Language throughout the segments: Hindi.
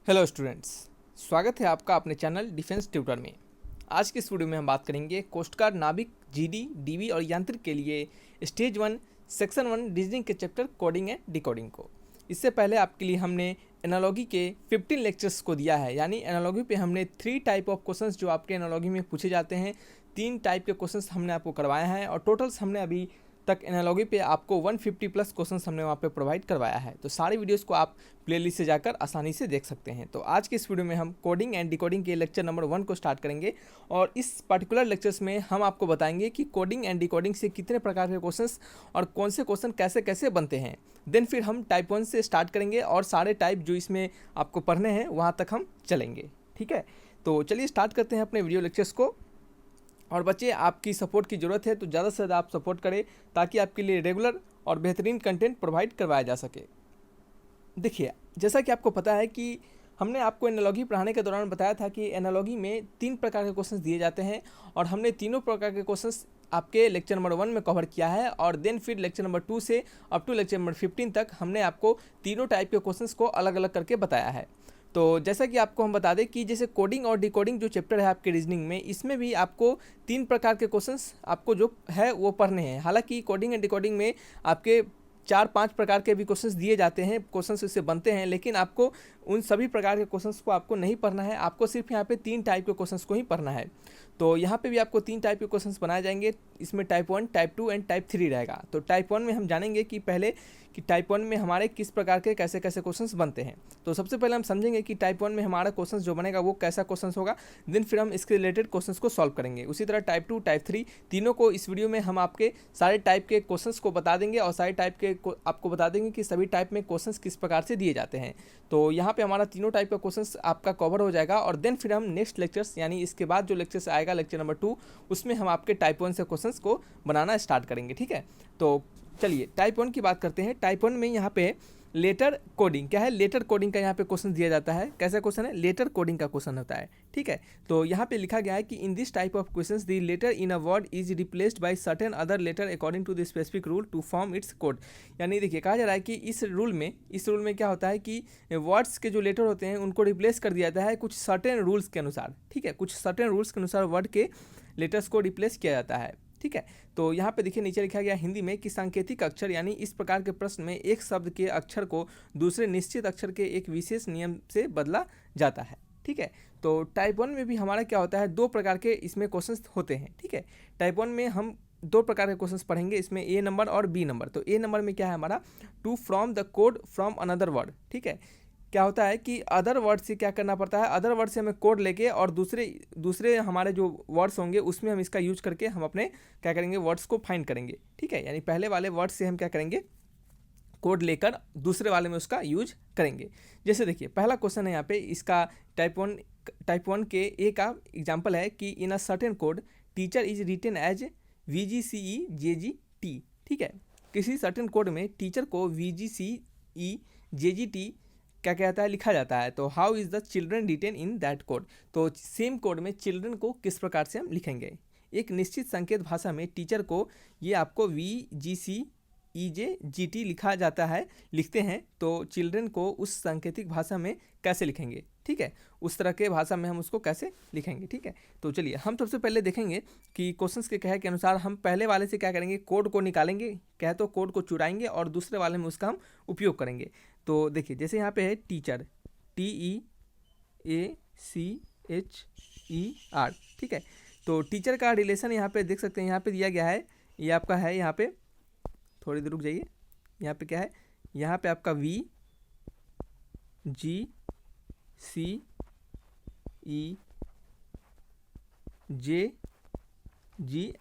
हेलो स्टूडेंट्स, स्वागत है आपका अपने चैनल डिफेंस ट्यूटर में। आज के इस वीडियो में हम बात करेंगे कोस्ट गार्ड, नाविक, जीडी, डीवी और यांत्रिक के लिए स्टेज 1 सेक्शन 1 रीजनिंग के चैप्टर कोडिंग एंड डिकोडिंग को। इससे पहले आपके लिए हमने एनालॉजी के 15 लेक्चर्स को दिया है, यानी एनालॉजी पे हमने 3 टाइप ऑफ क्वेश्चंस जो आपके एनालॉजी में पूछे जाते हैं, 3 टाइप के क्वेश्चंस हमने आपको करवाए हैं और टोटल्स हमने अभी तक एनालॉजी पे आपको 150 प्लस क्वेश्चंस हमने वहाँ पे प्रोवाइड करवाया है। तो सारी वीडियोस को आप प्लेलिस्ट से जाकर आसानी से देख सकते हैं। तो आज के इस वीडियो में हम कोडिंग एंड डिकोडिंग के लेक्चर नंबर 1 को स्टार्ट करेंगे और इस पर्टिकुलर लेक्चर्स में हम आपको बताएंगे कि कोडिंग एंड डिकोडिंग से कितने प्रकार के क्वेश्चंस और कौन से क्वेश्चन कैसे कैसे बनते हैं। देन फिर हम टाइप 1 से स्टार्ट करेंगे और सारे टाइप जो इसमें आपको पढ़ने हैं वहाँ तक हम चलेंगे। ठीक है, तो चलिए स्टार्ट करते हैं अपने वीडियो लेक्चर्स को। और बच्चे, आपकी सपोर्ट की ज़रूरत है, तो ज़्यादा से ज़्यादा आप सपोर्ट करें ताकि आपके लिए रेगुलर और बेहतरीन कंटेंट प्रोवाइड करवाया जा सके। देखिए, जैसा कि आपको पता है कि हमने आपको एनालॉजी पढ़ाने के दौरान बताया था कि एनालॉजी में 3 प्रकार के क्वेश्चंस दिए जाते हैं और हमने तीनों प्रकार के क्वेश्चंस आपके लेक्चर नंबर 1 में कवर किया है और देन फिर लेक्चर नंबर 2 से अप टू लेक्चर नंबर 15 तक हमने आपको तीनों टाइप के क्वेश्चंस को अलग अलग करके बताया है। तो जैसा कि आपको हम बता दें कि जैसे कोडिंग और डिकोडिंग जो चैप्टर है आपके रीजनिंग में, इसमें भी आपको 3 प्रकार के क्वेश्चंस आपको जो है वो पढ़ने हैं। हालांकि कोडिंग एंड डिकोडिंग में आपके 4-5 प्रकार के भी क्वेश्चंस दिए जाते हैं, क्वेश्चंस इससे बनते हैं, लेकिन आपको उन सभी प्रकार के क्वेश्चंस को आपको नहीं पढ़ना है। आपको सिर्फ यहाँ पे 3 टाइप के क्वेश्चंस को ही पढ़ना है। तो यहाँ पे भी आपको 3 टाइप के क्वेश्चंस बनाए जाएंगे। इसमें टाइप 1, टाइप 2 एंड टाइप 3 रहेगा। तो टाइप 1 में हम जानेंगे कि पहले कि टाइप 1 में हमारे किस प्रकार के कैसे कैसे क्वेश्चंस बनते हैं। तो सबसे पहले हम समझेंगे कि टाइप 1 में हमारा क्वेश्चंस जो बनेगा वो कैसा क्वेश्चंस होगा, देन फिर हम इसके रिलेटेड क्वेश्चंस को सॉल्व करेंगे। उसी तरह टाइप 2, टाइप 3 तीनों को इस वीडियो में हम आपके सारे टाइप के क्वेश्चंस को बता देंगे और सारे टाइप के आपको बता देंगे कि सभी टाइप में क्वेश्चंस किस प्रकार से दिए जाते हैं। तो यहाँ पे हमारा तीनों टाइप का क्वेश्चंस आपका कवर हो जाएगा और देन फिर हम नेक्स्ट लेक्चर्स यानी इसके बाद जो लेक्चर्स आएगा लेक्चर नंबर 2, उसमें हम आपके टाइप 1 से क्वेश्चंस को बनाना स्टार्ट करेंगे। ठीक है, तो चलिए टाइप 1 की बात करते हैं। टाइप 1 में यहाँ पे लेटर कोडिंग क्या है, लेटर कोडिंग का यहाँ पे क्वेश्चन दिया जाता है। कैसा क्वेश्चन है, लेटर कोडिंग का क्वेश्चन होता है। ठीक है, तो यहाँ पे लिखा गया है कि in this type of questions the letter in a word is replaced by certain other letter according to the specific rule to form its code. यानी देखिए, कहा जा रहा है कि इस रूल में क्या होता है कि वर्ड्स के जो लेटर होते हैं उनको रिप्लेस कर दिया जाता है कुछ सर्टेन रूल्स के अनुसार। ठीक है, कुछ सर्टेन रूल्स के अनुसार वर्ड के लेटर्स को रिप्लेस किया जाता है। ठीक है, तो यहाँ पे देखिए नीचे लिखा गया हिंदी में कि सांकेतिक अक्षर यानी इस प्रकार के प्रश्न में एक शब्द के अक्षर को दूसरे निश्चित अक्षर के एक विशेष नियम से बदला जाता है। ठीक है, तो टाइप 1 में भी हमारा क्या होता है, 2 प्रकार के इसमें क्वेश्चंस होते हैं। ठीक है, टाइप 1 में हम 2 प्रकार के क्वेश्चंस पढ़ेंगे, इसमें ए नंबर और बी नंबर। तो ए नंबर में क्या है हमारा, to from the code from another word. ठीक है, क्या होता है कि अदर वर्ड से क्या करना पड़ता है, अदर वर्ड से हमें कोड लेके और दूसरे हमारे जो वर्ड्स होंगे उसमें हम इसका यूज करके हम अपने क्या करेंगे, वर्ड्स को फाइंड करेंगे। ठीक है, यानी पहले वाले वर्ड से हम क्या करेंगे, कोड लेकर दूसरे वाले में उसका यूज करेंगे। जैसे देखिए पहला क्वेश्चन है यहाँ पे, इसका टाइप 1 के ए का एग्जाम्पल है कि in a certain code teacher is written as VGCE JGT। ठीक है, किसी सर्टेन कोड में टीचर को VGCE JGT क्या कहता है, लिखा जाता है। तो how is the children written in that code. तो सेम कोड में चिल्ड्रन को किस प्रकार से हम लिखेंगे, एक निश्चित संकेत भाषा में टीचर को ये आपको VGCEJGT लिखा जाता है, लिखते हैं। तो चिल्ड्रन को उस सांकेतिक भाषा में कैसे लिखेंगे। ठीक है, उस तरह के भाषा में हम उसको कैसे लिखेंगे। ठीक है, तो चलिए हम सबसे पहले देखेंगे कि क्वेश्चंस के कहे के अनुसार हम पहले वाले से क्या करेंगे, कोड को निकालेंगे, कहे तो कोड को चुराएंगे और दूसरे वाले में उसका हम उपयोग करेंगे। तो देखिए जैसे यहाँ पे है टीचर, TEACHER। ठीक है, तो टीचर का रिलेशन यहाँ पे देख सकते हैं, यहाँ पे दिया गया है, ये आपका है यहाँ पे, थोड़ी देर रुक जाइए, यहाँ पे क्या है, यहाँ पे आपका VGCEJG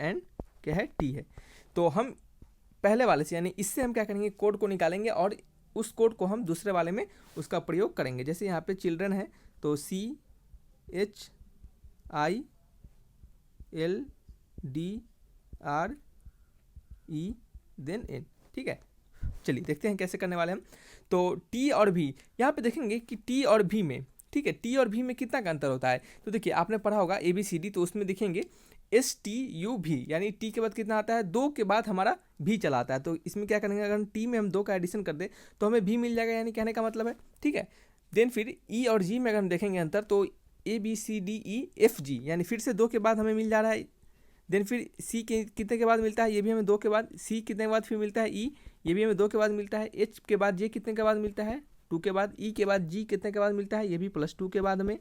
एंड क्या है, टी है। तो हम पहले वाले से यानी इससे हम क्या करेंगे, कोड को निकालेंगे और उस कोड को हम दूसरे वाले में उसका प्रयोग करेंगे। जैसे यहाँ पे चिल्ड्रन है तो CHILDRE देन N। ठीक है, चलिए देखते हैं कैसे करने वाले हम। तो टी और भी यहाँ पे देखेंगे कि टी और भी में, ठीक है, टी और भी में कितना का अंतर होता है। तो देखिए आपने पढ़ा होगा ABCD, तो उसमें देखेंगे STUV यानी टी के बाद कितना आता है, 2 के बाद हमारा भी चला आता है। तो इसमें क्या करेंगे, अगर टी में हम 2 का एडिशन कर दे तो हमें भी मिल जाएगा, यानी कहने का मतलब है। ठीक है, देन फिर ई और जी में अगर हम देखेंगे अंतर तो ABCDEFG यानी फिर से 2 के बाद हमें मिल जा रहा है। देन फिर सी के कितने के बाद मिलता है, ये भी हमें 2 के बाद, सी कितने के बाद फिर मिलता है ई, ये भी हमें 2 के बाद मिलता है। एच के बाद जे कितने के बाद मिलता है, 2 के बाद। ई के बाद जी कितने के बाद मिलता है, ये भी +2 के बाद हमें।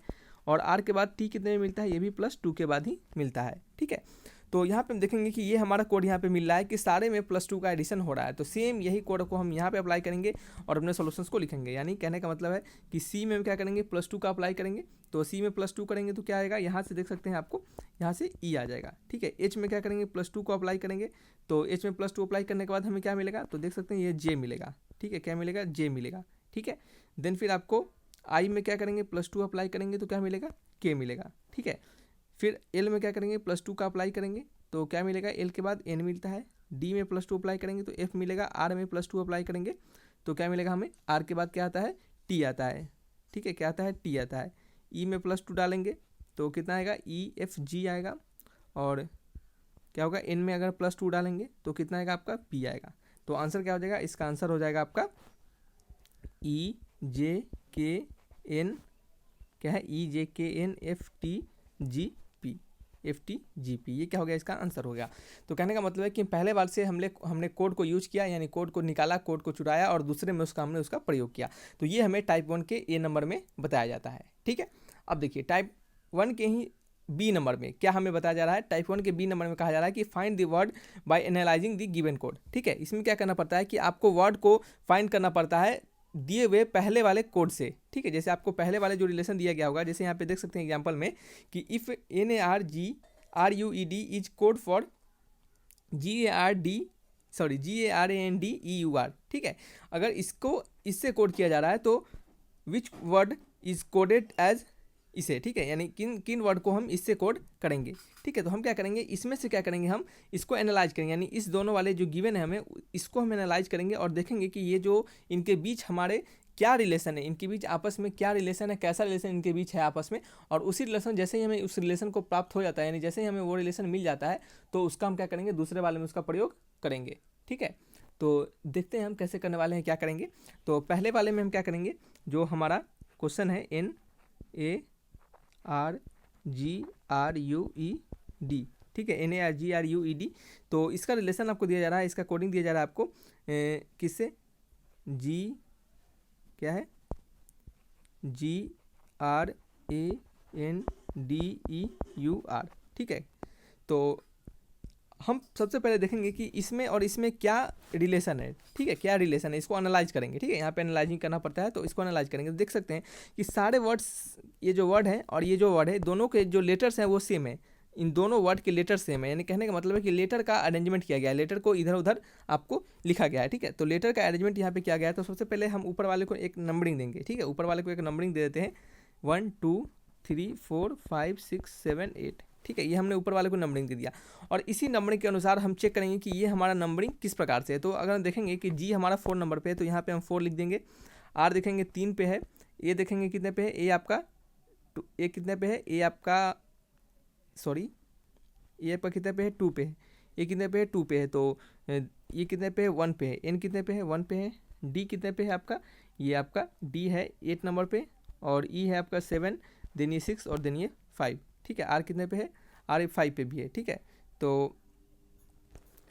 और आर के बाद टी कितने में मिलता है, ये भी +2 के बाद ही मिलता है। ठीक है, तो यहाँ पे हम देखेंगे कि ये हमारा कोड यहाँ पे मिल रहा है कि सारे में +2 का एडिशन हो रहा है। तो सेम यही कोड को हम यहाँ पे अप्लाई करेंगे और अपने सॉल्यूशंस को लिखेंगे। यानी कहने का मतलब है कि सी में हम क्या करेंगे, +2 का अप्लाई करेंगे। तो सी में +2 करेंगे तो क्या आएगा, यहाँ से देख सकते हैं आपको, यहाँ से ई आ जाएगा। ठीक है, एच में क्या करेंगे, +2 को अप्लाई करेंगे। तो एच में +2 अप्लाई करने के बाद हमें क्या मिलेगा, तो देख सकते हैं ये जे मिलेगा। ठीक है, क्या मिलेगा, जे मिलेगा। ठीक है, देन फिर आपको आई में क्या करेंगे, +2 अप्लाई करेंगे तो क्या मिलेगा, के मिलेगा। ठीक है, फिर एल में क्या करेंगे, +2 का अप्लाई करेंगे तो क्या मिलेगा, एल के बाद एन मिलता है। डी में +2 अप्लाई करेंगे तो एफ मिलेगा। आर में +2 अप्लाई करेंगे तो क्या मिलेगा हमें, आर के बाद क्या आता है, टी आता है। ठीक है, क्या आता है, टी आता है। ई में +2 डालेंगे तो कितना आएगा, EFG आएगा। और क्या होगा, एन में अगर +2 डालेंगे तो कितना आएगा आपका, पी आएगा। तो आंसर क्या हो जाएगा, इसका आंसर हो जाएगा आपका EJKN, क्या है, EJKNFTGP, ये क्या हो गया, इसका आंसर हो गया। तो कहने का मतलब है कि पहले बार से हमने कोड को यूज किया, यानी कोड को निकाला, कोड को चुराया और दूसरे में हमने उसका प्रयोग किया। तो ये हमें टाइप 1 के ए नंबर में बताया जाता है। ठीक है, अब देखिए टाइप 1 के ही बी नंबर में क्या हमें बताया जा रहा है। टाइप 1 के बी नंबर में कहा जा रहा है कि find the word by analysing the given code. ठीक है, इसमें क्या करना पड़ता है कि आपको वर्ड को फाइंड करना पड़ता है दिए हुए पहले वाले कोड से। ठीक है, जैसे आपको पहले वाले जो रिलेशन दिया गया होगा, जैसे यहाँ पे देख सकते हैं एग्जांपल में कि if NARGRUED is code for GARANDEUR। ठीक है, अगर इससे कोड किया जा रहा है तो which word is coded as इसे। ठीक है, यानी किन किन वर्ड को हम इससे कोड करेंगे। ठीक है, तो हम क्या करेंगे, इसमें से क्या करेंगे, हम इसको एनालाइज करेंगे। यानी इस दोनों वाले जो गिवन है हमें, इसको हम एनालाइज करेंगे और देखेंगे कि ये जो इनके बीच हमारे क्या रिलेशन है, इनके बीच आपस में क्या रिलेशन है, कैसा रिलेशन इनके बीच है आपस में। और उसी रिलेशन, जैसे ही हमें उस रिलेशन को प्राप्त हो जाता है, यानी जैसे ही हमें वो रिलेशन मिल जाता है तो उसका हम क्या करेंगे, दूसरे वाले में उसका प्रयोग करेंगे। ठीक है, तो देखते हैं हम कैसे करने वाले हैं, क्या करेंगे। तो पहले वाले में हम क्या करेंगे, जो हमारा क्वेश्चन है NARGRUED। ठीक है, NARGRUED, तो इसका रिलेशन आपको दिया जा रहा है, इसका कोडिंग दिया जा रहा है आपको किससे, क्या है, GRANDEUR। ठीक है, तो हम सबसे पहले देखेंगे कि इसमें और इसमें क्या रिलेशन है। ठीक है, क्या रिलेशन है, इसको एनालाइज करेंगे। ठीक है, यहाँ पे एनालाइजिंग करना पड़ता है, तो इसको एनालाइज करेंगे। तो देख सकते हैं कि सारे वर्ड्स, ये जो वर्ड है और ये जो वर्ड है, दोनों के जो लेटर्स हैं वो सेम है। इन दोनों वर्ड के लेटर सेम है, यानी कहने का मतलब है कि लेटर का अरेंजमेंट किया गया है, लेटर को इधर उधर आपको लिखा गया है। ठीक है, तो लेटर का अरेंजमेंट यहाँ पे किया गया है। तो सबसे पहले हम ऊपर वाले को एक नंबरिंग देंगे। ठीक है, ऊपर वाले को एक नंबरिंग दे देते हैं 1 2 3 4 5 6 7 8। ठीक है, ये हमने ऊपर वाले को नंबरिंग दे दिया और इसी नंबरिंग के अनुसार हम चेक करेंगे कि ये हमारा नंबरिंग किस प्रकार से है। तो अगर हम देखेंगे कि जी हमारा 4 नंबर पे है तो यहाँ पे हम 4 लिख देंगे। आर देखेंगे 3 पे है। ए देखेंगे कितने पे है, ए आपका ए कितने पे है, ए आपका सॉरी ए आपका कितने पे है, 2 पे है। ए कितने पे है, 2 पे है। तो ये कितने पे है, 1 पे है। एन कितने पे है, 1 पे है। डी कितने पे है आपका, ये आपका डी है 8 नंबर पे और ई है आपका 7, देन ये 6 और देन ये 5। ठीक है, आर कितने पे है, आर 5 पे भी है। ठीक है, तो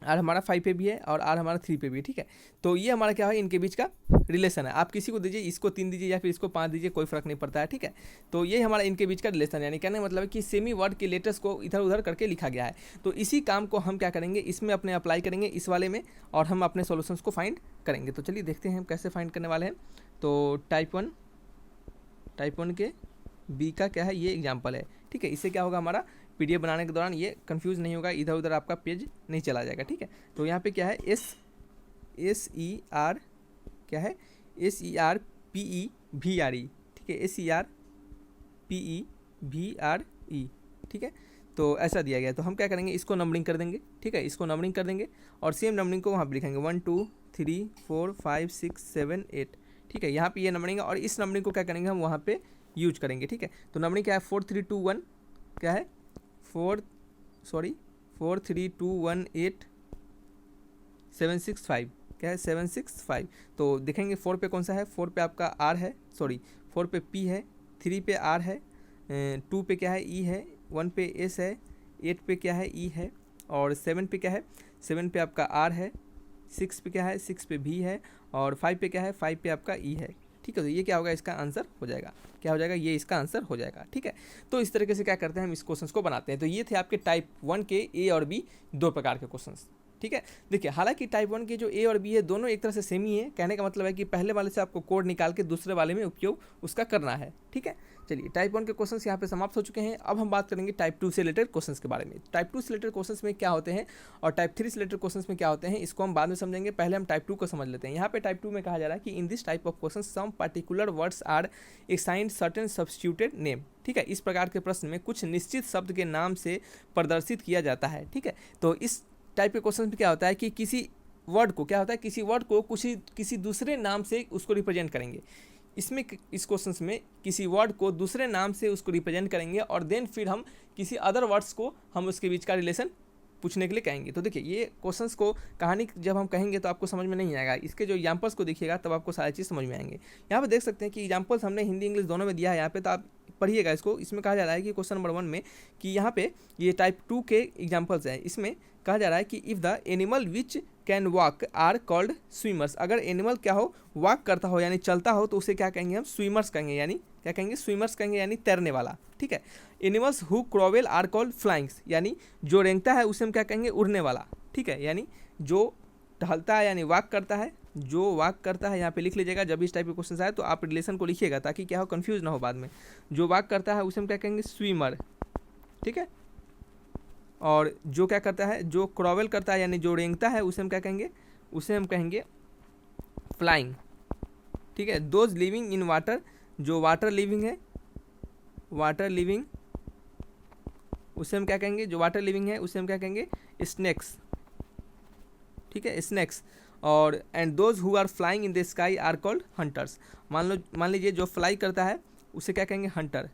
आर हमारा 5 पे भी है और आर हमारा 3 पे भी है। ठीक है, तो ये हमारा क्या है, इनके बीच का रिलेशन है। आप किसी को दीजिए, इसको 3 दीजिए या फिर इसको 5 दीजिए, कोई फर्क नहीं पड़ता है। ठीक है, तो ये हमारा इनके बीच का रिलेशन है, यानी कहने का मतलब है कि सेमी वर्ड के लेटर्स को इधर उधर करके लिखा गया है। तो इसी काम को हम क्या करेंगे, इसमें अपने अप्लाई करेंगे, इस वाले में, और हम अपने सॉल्यूशंस को फाइंड करेंगे। तो चलिए देखते हैं हम कैसे फाइंड करने वाले हैं। तो टाइप 1 के बी का क्या है, ये एग्जाम्पल है। ठीक है, इससे क्या होगा, हमारा PDF बनाने के दौरान ये कंफ्यूज नहीं होगा, इधर उधर आपका पेज नहीं चला जाएगा। ठीक है, तो यहाँ पे क्या है, SER क्या है, SERPEVRE। ठीक है, SERPEVRE। ठीक है, तो ऐसा दिया गया है। तो हम क्या करेंगे, इसको नंबरिंग कर देंगे। ठीक है, इसको नंबरिंग कर देंगे और सेम नंबरिंग को वहाँ पर लिखेंगे 1 2 3 4 5 6 7 8। ठीक है, यहाँ पे ये नंबरिंग है और इस नंबरिंग को क्या करेंगे, हम वहाँ पे यूज करेंगे। ठीक है, तो नंबरिंग क्या है, 4 3 2 1 क्या है, 4 3 2 1 8 7 6 5 क्या है, 7 6 5। तो देखेंगे 4 पे कौन सा है, 4 पे आपका आर है, सॉरी 4 पे P है, 3 पे R है, 2 पे क्या है E है, 1 पे S है, 8 पे क्या है E है, और 7 पे क्या है, 7 पे आपका R है, 6 पे क्या है, 6 पे V है, और 5 पे क्या है, 5 पे आपका E है। ठीक है, तो ये क्या होगा, इसका आंसर हो जाएगा। क्या हो जाएगा, ये इसका आंसर हो जाएगा। ठीक है, तो इस तरीके से क्या करते हैं हम इस क्वेश्चंस को बनाते हैं। तो ये थे आपके टाइप 1 के ए और बी दो प्रकार के क्वेश्चंस। ठीक है, देखिए हालांकि टाइप 1 के जो ए और बी है दोनों एक तरह से सेम ही है। कहने का मतलब है कि पहले वाले से आपको कोड निकाल के दूसरे वाले में उपयोग उसका करना है। ठीक है, चलिए टाइप 1 के क्वेश्चंस यहाँ पे समाप्त हो चुके हैं। अब हम बात करेंगे टाइप 2 से रिलेटेड क्वेश्चंस के बारे में। टाइप 2 से रिलेटेड क्वेश्चंस में क्या होते हैं और टाइप 3 से रिलेटेड क्वेश्चंस में क्या होते हैं, इसको हम बाद में समझेंगे। पहले हम टाइप 2 को समझ लेते हैं। यहाँ पे टाइप 2 में कहा जा रहा है कि in this type of question some particular words are assigned certain substituted name. ठीक है, इस प्रकार के प्रश्न में कुछ निश्चित शब्द के नाम से प्रदर्शित किया जाता है। ठीक है, तो इस टाइप के क्वेश्चन में क्या होता है कि किसी वर्ड को क्या होता है, किसी वर्ड को किसी दूसरे नाम से उसको रिप्रेजेंट करेंगे। इसमें इस क्वेश्चन में किसी वर्ड को दूसरे नाम से उसको रिप्रेजेंट करेंगे और देन फिर हम किसी अदर वर्ड्स को हम उसके बीच का रिलेशन पूछने के लिए कहेंगे। तो देखिए ये क्वेश्चंस को कहानी जब हम कहेंगे तो आपको समझ में नहीं आएगा, इसके जो एग्जांपल्स को देखिएगा तब आपको सारी चीज़ समझ में आएंगे। यहाँ पे देख सकते हैं कि एग्जांपल्स हमने हिंदी इंग्लिश दोनों में दिया है यहाँ पे, तो आप पढ़िएगा इसको। इसमें कहा जा रहा है कि क्वेश्चन नंबर 1 में कि यहाँ पे ये टाइप 2 के एग्जांपल्स हैं। इसमें कहा जा रहा है कि if the animal which can walk are called swimmers. अगर एनिमल क्या हो, वॉक करता हो यानी चलता हो, तो उसे क्या कहेंगे हम, स्विमर्स कहेंगे। यानी क्या कहेंगे, स्विमर्स कहेंगे यानी तैरने वाला। ठीक है, एनिमल्स हु क्रॉवेल आर कॉल्ड फ्लाइंग्स, यानी जो रेंगता है उसे हम क्या कहेंगे, उड़ने वाला। ठीक है, यानी जो टहलता है यानी वॉक करता है, जो वॉक करता है यहाँ पे लिख लीजिएगा। जब इस टाइप के क्वेश्चन आए तो आप रिलेशन को लिखिएगा ताकि क्या हो, कंफ्यूज ना हो बाद में। जो वॉक करता है उसे हम क्या कहेंगे, स्विमर। ठीक है, और जो क्या करता है, जो क्रॉवेल करता है यानी जो रेंगता है उसे हम क्या कहेंगे, उसे हम कहेंगे फ्लाइंग। ठीक है, दोज लिविंग इन वाटर, जो वाटर लिविंग है, वाटर लिविंग उसे हम क्या कहेंगे, जो वाटर लिविंग है उसे हम क्या कहेंगे, स्नेक्स। ठीक है, स्नेक्स। और and those who are flying in the sky are called hunters. मान लीजिए जो फ्लाई करता है उसे क्या कहेंगे, हंटर।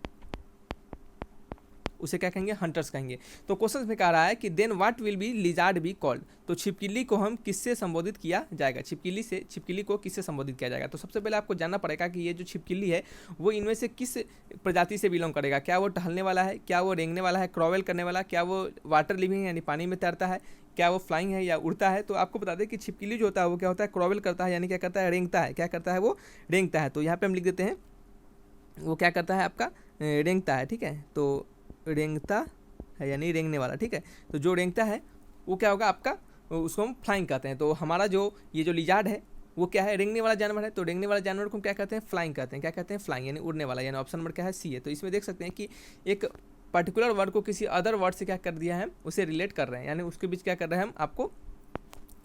उसे क्या कहेंगे, हंटर्स कहेंगे। तो क्वेश्चन में कह रहा है कि then what will be lizard be called. तो छिपकली को हम किससे संबोधित किया जाएगा, छिपकली को किससे संबोधित किया जाएगा। तो सबसे पहले आपको जानना पड़ेगा कि ये जो छिपकली है वो इनमें से किस प्रजाति से बिलोंग करेगा। क्या वो टहलने वाला है, क्या वो रेंगने वाला है, क्रॉवेल करने वाला, क्या वो वाटर लिविंग है यानी पानी में तैरता है, क्या वो फ्लाइंग है या उड़ता है। तो आपको बता दें कि छिपकली जो होता है वो क्या होता है, क्रॉवेल करता है यानी क्या करता है, रेंगता है। क्या करता है, वो रेंगता है। तो यहाँ पे हम लिख देते हैं वो क्या करता है, आपका रेंगता है। ठीक है, तो रेंगता है यानी रेंगने वाला। ठीक है, तो जो रेंगता है वो क्या होगा आपका, उसको हम फ्लाइंग कहते हैं। तो हमारा जो ये जो लिजार्ड है वो क्या है, रेंगने वाला जानवर है। तो रेंगने वाला जानवर को हम क्या कहते हैं, फ्लाइंग कहते हैं। क्या कहते हैं, फ्लाइंग यानी उड़ने वाला। यानी ऑप्शन नंबर क्या है, सी है। तो इसमें देख सकते हैं कि एक पर्टिकुलर वर्ड को किसी अदर वर्ड से क्या कर दिया है, उसे रिलेट कर रहे हैं, यानी उसके बीच क्या कर रहे हैं हम, आपको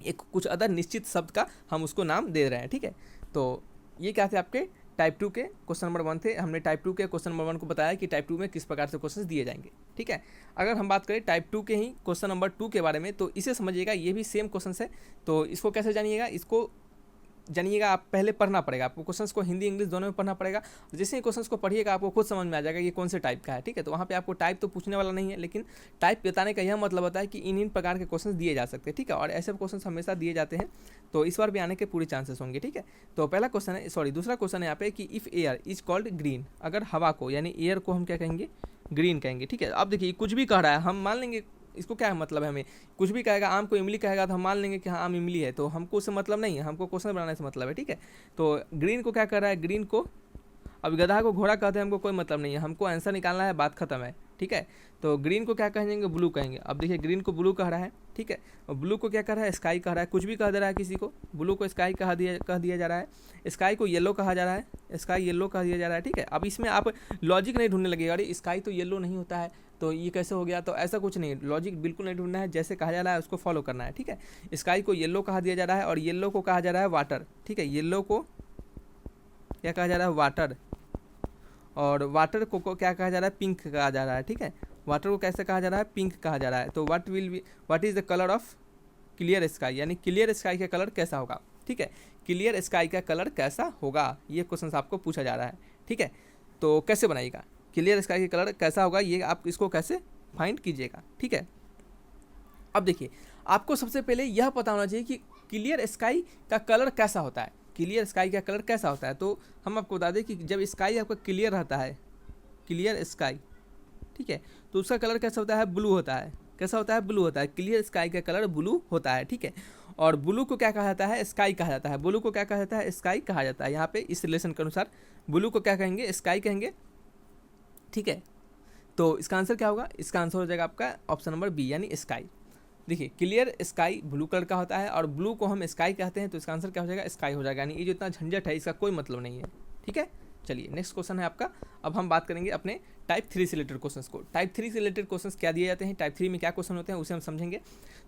एक कुछ अदर निश्चित शब्द का हम उसको नाम दे रहे हैं। ठीक है, तो ये क्या थे आपके टाइप 2 के क्वेश्चन नंबर 1 थे। हमने टाइप 2 के क्वेश्चन नंबर 1 को बताया कि टाइप 2 में किस प्रकार से क्वेश्चंस दिए जाएंगे। ठीक है, अगर हम बात करें टाइप 2 के ही क्वेश्चन नंबर 2 के बारे में, तो इसे समझिएगा, ये भी सेम क्वेश्चन है। तो इसको कैसे जानिएगा, इसको जानिएगा आप पहले पढ़ना पड़ेगा आपको, क्वेश्चंस को हिंदी इंग्लिश दोनों में पढ़ना पड़ेगा। जैसे ही क्वेश्चंस को पढ़िएगा आपको खुद समझ में आ जाएगा ये कौन से टाइप का है। ठीक है, तो वहाँ पे आपको टाइप तो पूछने वाला नहीं है, लेकिन टाइप बताने का यह मतलब होता है कि इन प्रकार के क्वेश्चंस दिए जा सकते हैं। ठीक है, और ऐसे क्वेश्चंस हमेशा दिए जाते हैं, तो इस बार भी आने के पूरे चांसेस होंगे। ठीक है, तो पहला क्वेश्चन है, दूसरा क्वेश्चन है यहाँ पे कि if air is called green, अगर हवा को यानी एयर को हम क्या कहेंगे, ग्रीन कहेंगे। ठीक है, अब देखिए कुछ भी कह रहा है, हम मान लेंगे इसको क्या मतलब है, हमें कुछ भी कहेगा, आम को इमली कहेगा तो हम मान लेंगे कि हाँ आम इमली है, तो हमको उससे मतलब नहीं है, हमको क्वेश्चन बनाने से मतलब है। ठीक है, तो ग्रीन को क्या कर रहा है, ग्रीन को, अब गधा को घोड़ा कहते हैं, हमको कोई मतलब नहीं है, हमको आंसर निकालना है, बात खत्म है। ठीक है, तो ग्रीन को क्या कहेंगे, ब्लू कहेंगे। अब देखिए ग्रीन को ब्लू कह रहा है। ठीक है, और ब्लू को क्या कर रहा है, स्काई कह रहा है, कुछ भी कह दे रहा है किसी को, ब्लू को स्काई कह दिया जा रहा है, स्काई को येलो कहा जा रहा है, स्काई येलो कह दिया जा रहा है। ठीक है, अब इसमें आप लॉजिक नहीं ढूंढने लगेगा, अरे स्काई तो येलो नहीं होता है तो ये कैसे हो गया, तो ऐसा कुछ नहीं, लॉजिक बिल्कुल नहीं ढूंढना है, जैसे कहा जा रहा है उसको फॉलो करना है। ठीक है, स्काई को येलो कहा दिया जा रहा है और येलो को कहा जा रहा है वाटर। ठीक है, येलो को क्या कहा जा रहा है, वाटर, और वाटर को क्या कहा जा रहा है, पिंक कहा जा रहा है। ठीक है, वाटर को कैसे कहा जा रहा है, पिंक कहा जा रहा है। तो what is the colour of clear sky, यानी क्लियर स्काई का कलर कैसा होगा। ठीक है, क्लियर स्काई का कलर कैसा होगा, ये क्वेश्चन आपको पूछा जा रहा है। ठीक है, तो कैसे बनाइएगा, क्लियर स्काई का कलर कैसा होगा, ये आप इसको कैसे फाइंड कीजिएगा। ठीक है, अब देखिए आपको सबसे पहले यह पता होना चाहिए कि क्लियर स्काई का कलर कैसा होता है। क्लियर स्काई का कलर कैसा होता है, तो हम आपको बता दें कि जब स्काई आपका क्लियर रहता है, क्लियर स्काई, ठीक है, तो उसका कलर कैसा होता है, ब्लू होता है। कैसा होता है, ब्लू होता है। क्लियर स्काई का कलर ब्लू होता है, ठीक है। और ब्लू को क्या कहा जाता है, स्काई कहा जाता है। ब्लू को क्या कहा जाता है, स्काई कहा जाता है। यहाँ पे इस रिलेशन के अनुसार ब्लू को क्या कहेंगे, स्काई कहेंगे, ठीक है। तो इसका आंसर क्या होगा, इसका आंसर हो जाएगा आपका ऑप्शन नंबर बी यानी स्काई। देखिए क्लियर स्काई ब्लू कलर का होता है और ब्लू को हम स्काई कहते हैं, तो इसका आंसर क्या हो जाएगा, स्काई हो जाएगा। यानी ये जो इतना झंझट है इसका कोई मतलब नहीं है, ठीक है। चलिए नेक्स्ट क्वेश्चन है आपका। अब हम बात करेंगे अपने टाइप 3 से रिलेटेड क्वेश्चंस को। टाइप 3 से रिलेटेड क्वेश्चंस क्या दिए जाते हैं, टाइप 3 में क्या क्वेश्चन होते हैं उसे हम समझेंगे।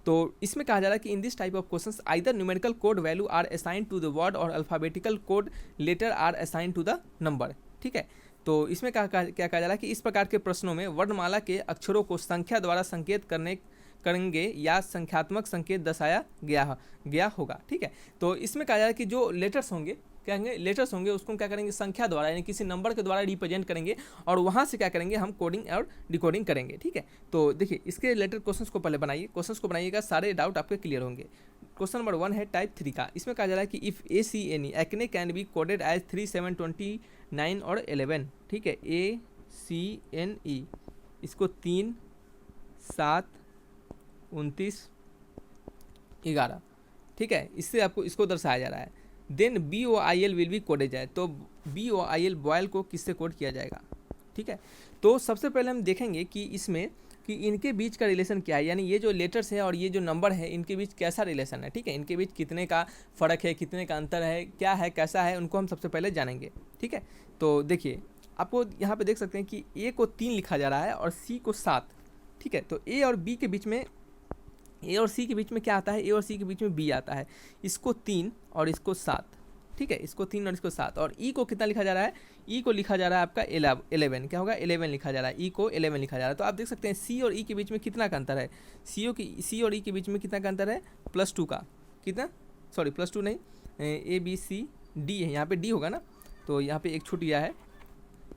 तो इसमें कहा जा रहा है कि in this type of questions either numerical code value are assign to the word or alphabetical code letter are assign to the number, ठीक है। तो इसमें क्या कहा जा रहा है कि इस प्रकार के प्रश्नों में वर्णमाला के अक्षरों को संख्या द्वारा संकेत करेंगे या संख्यात्मक संकेत दर्शाया गया होगा, ठीक है। तो इसमें कहा जा रहा है कि जो लेटर्स होंगे, क्या कहेंगे, लेटर्स होंगे, उसको क्या करेंगे, संख्या द्वारा यानी किसी नंबर के द्वारा रिप्रेजेंट करेंगे और वहाँ से क्या करेंगे, हम कोडिंग और डिकोडिंग करेंगे, ठीक है। तो देखिए इसके रिलेटेड क्वेश्चंस को पहले बनाइए, क्वेश्चंस को बनाइएगा, सारे डाउट आपके क्लियर होंगे। क्वेश्चन नंबर 1 है टाइप 3 का। इसमें कहा जा रहा है कि if ACNE acne can be coded as 3, 7, 29 और 11, ठीक है। ACNE इसको 3, 7, 29, 11, ठीक है, इससे आपको इसको दर्शाया जा रहा है। Then BOIL will be coded जाए, तो BOIL बॉयल को किससे कोड किया जाएगा, ठीक है। तो सबसे पहले हम देखेंगे कि इसमें कि इनके बीच का रिलेशन क्या है, यानी ये जो लेटर्स है और ये जो नंबर है इनके बीच कैसा रिलेशन है, ठीक है। इनके बीच कितने का फ़र्क है, कितने का अंतर है, क्या है, कैसा है, उनको हम सबसे पहले जानेंगे, ठीक है। तो देखिए आपको यहाँ पे देख सकते हैं कि A को 3 लिखा जा रहा है और C को 7, ठीक है। तो A और B के बीच में, A और C के बीच में क्या आता है, A और C के बीच में B आता है। इसको 3 और इसको 7, ठीक है, इसको 3 और इसको 7। और E को कितना लिखा जा रहा है, E को लिखा जा रहा है आपका 11, क्या होगा, 11 लिखा जा रहा है, E को 11 लिखा जा रहा है। तो आप देख सकते हैं C और E के बीच में कितना का अंतर है, C और E के बीच में कितना का अंतर है, +2 का, कितना, सॉरी +2 नहीं, ABCD है, यहाँ पे D होगा ना, तो यहाँ पे एक छूट गया है,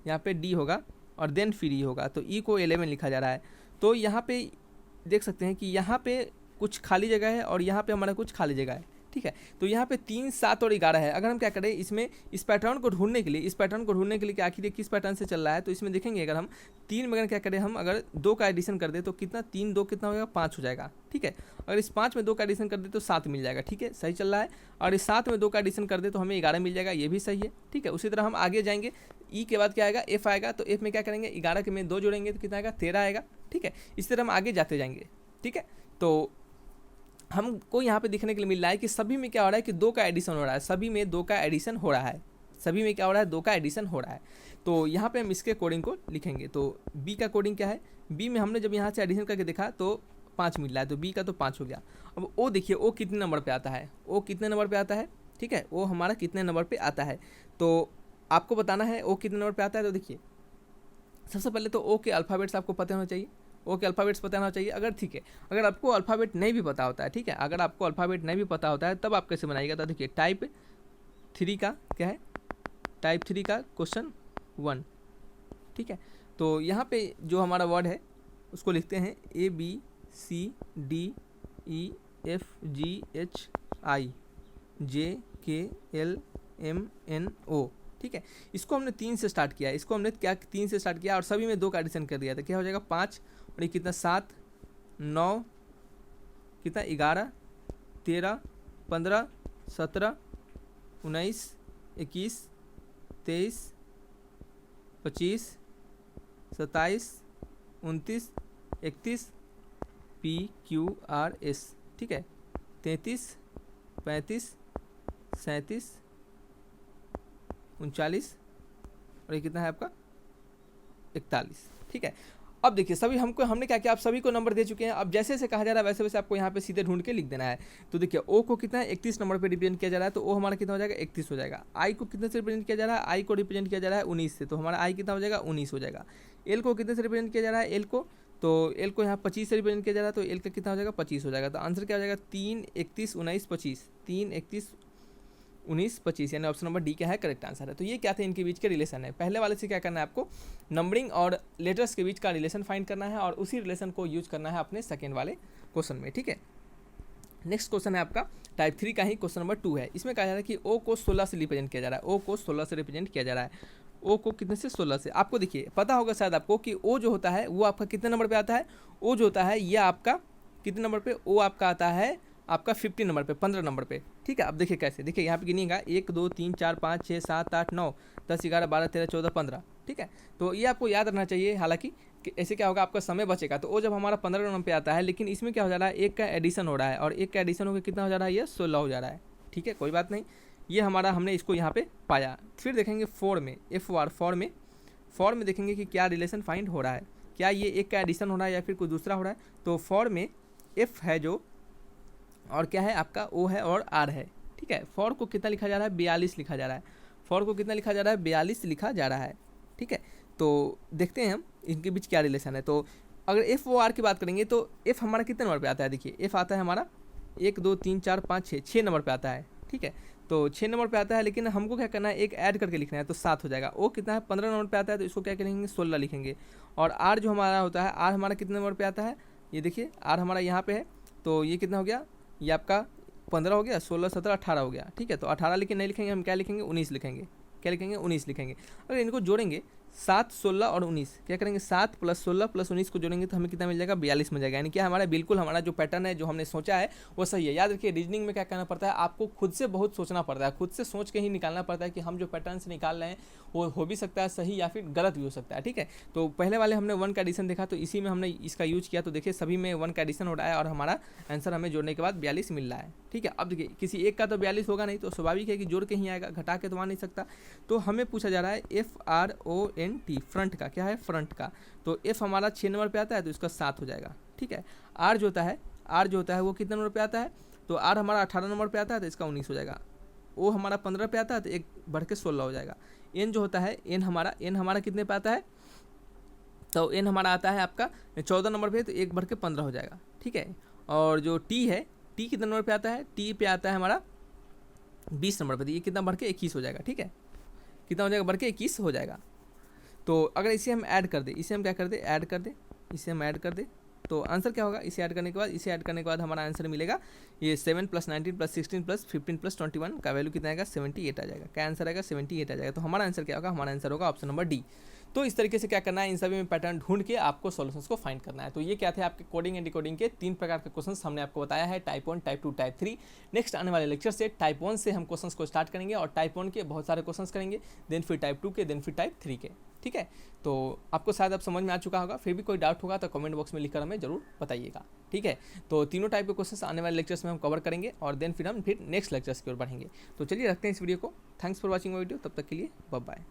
यहाँ पे D होगा और देन फिर E होगा, तो E को 11 लिखा जा रहा है। तो यहाँ पे देख सकते हैं कि यहाँ पे कुछ खाली जगह है और यहाँ पे हमारा कुछ खाली जगह है, ठीक है। तो यहाँ पे 3, 7 और 11 है। अगर हम क्या करें इसमें इस पैटर्न को ढूंढने के लिए कि आखिर किस पैटर्न से चल रहा है, तो इसमें देखेंगे अगर हम 3 में अगर क्या करें, हम अगर 2 का एडिशन कर दे तो कितना, 3, 2 कितना होगा, 5 हो जाएगा, ठीक है। अगर इस 5 में 2 का एडिशन कर दे तो 7 मिल जाएगा, ठीक है, सही चल रहा है। और इस 7 में 2 का एडिशन कर दे तो हमें 11 मिल जाएगा, ये भी सही है, ठीक है। उसी तरह हम आगे जाएंगे, E के बाद क्या आएगा, F आएगा, तो F में क्या करेंगे, 11 के में 2 जोड़ेंगे तो कितना आएगा, 13 आएगा, ठीक है। इस तरह हम आगे जाते जाएंगे, ठीक है। तो हमको यहाँ पे देखने के लिए मिल रहा है कि सभी में क्या हो रहा है कि 2 का एडिशन हो रहा है, सभी में 2 का एडिशन हो रहा है, सभी में क्या हो रहा है, 2 का एडिशन हो रहा है। तो यहाँ पे हम इसके कोडिंग को लिखेंगे। तो B का कोडिंग क्या है, B में हमने जब यहाँ से एडिशन करके देखा तो 5 मिल रहा है, तो B का तो 5 हो गया। अब O देखिए, O कितने नंबर पर आता है, O कितने नंबर पर आता है, ठीक है, O हमारा कितने नंबर पर आता है, तो आपको बताना है O कितने नंबर पर आता है। तो देखिए सबसे पहले तो O के अल्फ़ाबेट्स आपको पता होना चाहिए, O के अल्फ़ाबेट्स पता होना चाहिए। अगर ठीक है, अगर आपको अल्फ़ाबेट नहीं भी पता होता है, ठीक है, अगर आपको अल्फ़ाबेट नहीं भी पता होता है तब आप कैसे बनाइएगा। तो देखिए टाइप 3 का क्या है, टाइप 3 का क्वेश्चन 1, ठीक है। तो यहाँ पे जो हमारा वर्ड है उसको लिखते हैं ABCDEFGHIJKLMNO, ठीक है। इसको हमने 3 से स्टार्ट किया, इसको हमने क्या 3 से स्टार्ट किया और सभी में 2 का एडिशन कर दिया था, क्या हो जाएगा 5 और ये कितना 7, 9 कितना 11, 13, 15, 17, 19, 21, 23, 25, 27, 29, 31, PQRS, ठीक है, 33, 35, 37, 39 और ये कितना है आपका 41, ठीक है। अब देखिए सभी हमने क्या किया, आप सभी को नंबर दे चुके हैं। अब जैसे जैसे कहा जा रहा है वैसे वैसे आपको यहाँ पे सीधे ढूंढ के लिख देना है। तो देखिए O को कितना है 31 नंबर पे रिप्रेजेंट किया जा रहा है, तो O हमारा कितना हो जाएगा 31 हो जाएगा। I को कितने से रिप्रेजेंट किया जा रहा है, I को रिप्रेजेंट किया जा रहा है 19 से, तो हमारा I कितना हो जाएगा 19 हो जाएगा। L को कितने से रिप्रेजेंट किया जा रहा है, L को, तो L को यहाँ 25 से रिप्रेजेंट किया जा रहा है, तो L का कितना हो जाएगा 25 हो जाएगा। तो आंसर क्या हो जाएगा 3, 31, 19, 25, 3, 31, 19, 25, यानी ऑप्शन नंबर डी क्या है करेक्ट आंसर है। तो ये क्या थे, इनके बीच के रिलेशन है। पहले वाले से क्या करना है आपको, नंबरिंग और लेटर्स के बीच का रिलेशन फाइंड करना है और उसी रिलेशन को यूज करना है अपने सेकेंड वाले क्वेश्चन में, ठीक है। नेक्स्ट क्वेश्चन है आपका टाइप 3 का ही क्वेश्चन नंबर 2 है। इसमें कहा जा रहा है कि ओ को 16 से रिप्रेजेंट किया जा रहा है। ओ को 16 से रिप्रेजेंट किया जा रहा है। ओ को कितने से? 16 से। आपको देखिए पता होगा शायद आपको कि ओ जो होता है वो आपका कितने नंबर पे आता है? ओ जो होता है ये आपका कितने नंबर पे? ओ आपका आता है आपका 15 नंबर पे, 15 नंबर पे। ठीक है, अब देखिए कैसे, देखिए यहाँ पे गिनिएगा 1 2 3 4 5 6 7 8 9 10 11 12 13 14 15। ठीक है, तो ये आपको याद रखना चाहिए। हालांकि ऐसे क्या होगा, आपका समय बचेगा। तो वो जब हमारा 15 नंबर पे आता है, लेकिन इसमें क्या हो जा रहा है, एक का एडिशन हो रहा है, और एक का एडिशन होकर कितना हो जा रहा है? ये 16 हो जा रहा है। ठीक है, कोई बात नहीं, ये हमारा हमने इसको यहाँ पे पाया। फिर देखेंगे फोर में, फोर में देखेंगे कि क्या रिलेशन फाइंड हो रहा है, क्या ये एक का एडिशन हो रहा है या फिर कुछ दूसरा हो रहा है। तो फोर में एफ है जो, और क्या है आपका ओ है और आर है। ठीक है, फोर को कितना लिखा जा रहा है? 42 लिखा जा रहा है। फोर को कितना लिखा जा रहा है? 42 लिखा जा रहा है। ठीक है, तो देखते हैं हम इनके बीच क्या रिलेशन है। तो अगर एफ ओ आर की बात करेंगे तो एफ हमारा कितने नंबर पे आता है? देखिए एफ आता है हमारा 1 2 3 4 5 6 नंबर पे आता है। ठीक है, तो 6 नंबर पे आता है, लेकिन हमको क्या करना है, एक ऐड करके लिखना है, तो 7 हो जाएगा। ओ कितना है? 15 नंबर पे आता है, तो इसको क्या करेंगे? 16 लिखेंगे। और आर जो हमारा होता है, आर हमारा कितने नंबर पे आता है? ये देखिए आर हमारा यहाँ पे है, तो ये कितना हो गया? ये आपका 15 हो गया, 16 17 18 हो गया। ठीक है, तो 18 लेकिन नहीं लिखेंगे हम, क्या लिखेंगे? 19 लिखेंगे। क्या लिखेंगे? 19 लिखेंगे। अगर इनको जोड़ेंगे 7 16 और 19, क्या करेंगे? 7 + 16 + 19 को जोड़ेंगे तो हमें कितना मिल जाएगा? 42 मिल जाएगा। यानी कि हमारा बिल्कुल हमारा जो पैटर्न है, जो हमने सोचा है वो सही है। याद रखिए रीजनिंग में क्या करना पड़ता है, आपको खुद से बहुत सोचना पड़ता है, खुद से सोच के ही निकालना पड़ता है कि हम जो पैटर्न से निकाल रहे हैं वो हो भी सकता है सही या फिर गलत भी हो सकता है। ठीक है, तो पहले वाले हमने 1 का एडिशन देखा, तो इसी में हमने इसका यूज किया, तो देखिए सभी में 1 का एडिशन हो रहा है और हमारा आंसर हमें जोड़ने के बाद 42 मिल रहा है। ठीक है, अब देखिए किसी एक का तो 42 होगा नहीं, तो स्वाभाविक है कि जोड़ के ही आएगा, घटा के तो आ नहीं सकता। तो हमें पूछा जा रहा है FRONT, फ्रंट का, क्या है? फ्रंट का। तो एफ हमारा 6 नंबर पे आता है, तो इसका 7 हो जाएगा। ठीक है, आर जो होता है वो कितने नंबर पे आता है? तो आर हमारा 18 नंबर पे आता है, तो इसका 19 हो जाएगा। ओ हमारा 15 पे आता है, तो एक बढ़ के 16 हो जाएगा। एन जो होता है, एन हमारा कितने पे आता है? तो एन हमारा आता है आपका 14 नंबर पे, तो एक बढ़ के 15 हो जाएगा। ठीक है, और जो टी है, टी कितने नंबर पे आता है? टी पे आता है हमारा 20 नंबर पे, तो ये कितना बढ़ के 21 हो जाएगा। ठीक है, कितना हो जाएगा? बढ़ के 21 हो जाएगा। तो अगर इसे हम ऐड कर दें, इसे हम क्या कर दें? ऐड कर दें, इसे हम ऐड कर दें, तो आंसर क्या होगा? इसे ऐड करने के बाद हमारा आंसर मिलेगा ये 7 + 19 + 16 + 15 + 21 का वैल्यू कितना आएगा? 78 आ जाएगा। क्या आंसर आएगा? 78 आ जाएगा। तो हमारा आंसर क्या होगा? हमारा आंसर होगा ऑप्शन नंबर डी। तो इस तरीके से क्या करना है, इन सभी में पैटर्न ढूंढ के आपको सॉल्यूशंस को फाइंड करना है। तो ये क्या थे आपके कोडिंग एंड डिकोडिंग के 3 प्रकार के क्वेश्चंस हमने आपको बताया है, टाइप 1, टाइप 2, टाइप 3। नेक्स्ट आने वाले लेक्चर से टाइप 1 से हम क्वेश्चंस को स्टार्ट करेंगे, और टाइप 1 के बहुत सारे क्वेश्चंस करेंगे, देन फिर टाइप 2 के, देन फिर टाइप 3 के। ठीक है, तो आपको शायद अब समझ में आ चुका होगा। फिर भी कोई डाउट होगा तो कमेंट बॉक्स में लिखकर हमें जरूर बताइएगा। ठीक है, तो तीनों टाइप के क्वेश्चंस आने वाले लेक्चर्स में हम कवर करेंगे, और देन फिर हम नेक्स्ट लेक्चर्स की ओर बढ़ेंगे। तो चलिए रखते हैं इस वीडियो को। थैंक्स फॉर वॉचिंग वीडियो, तब तक के लिए बाय बाय।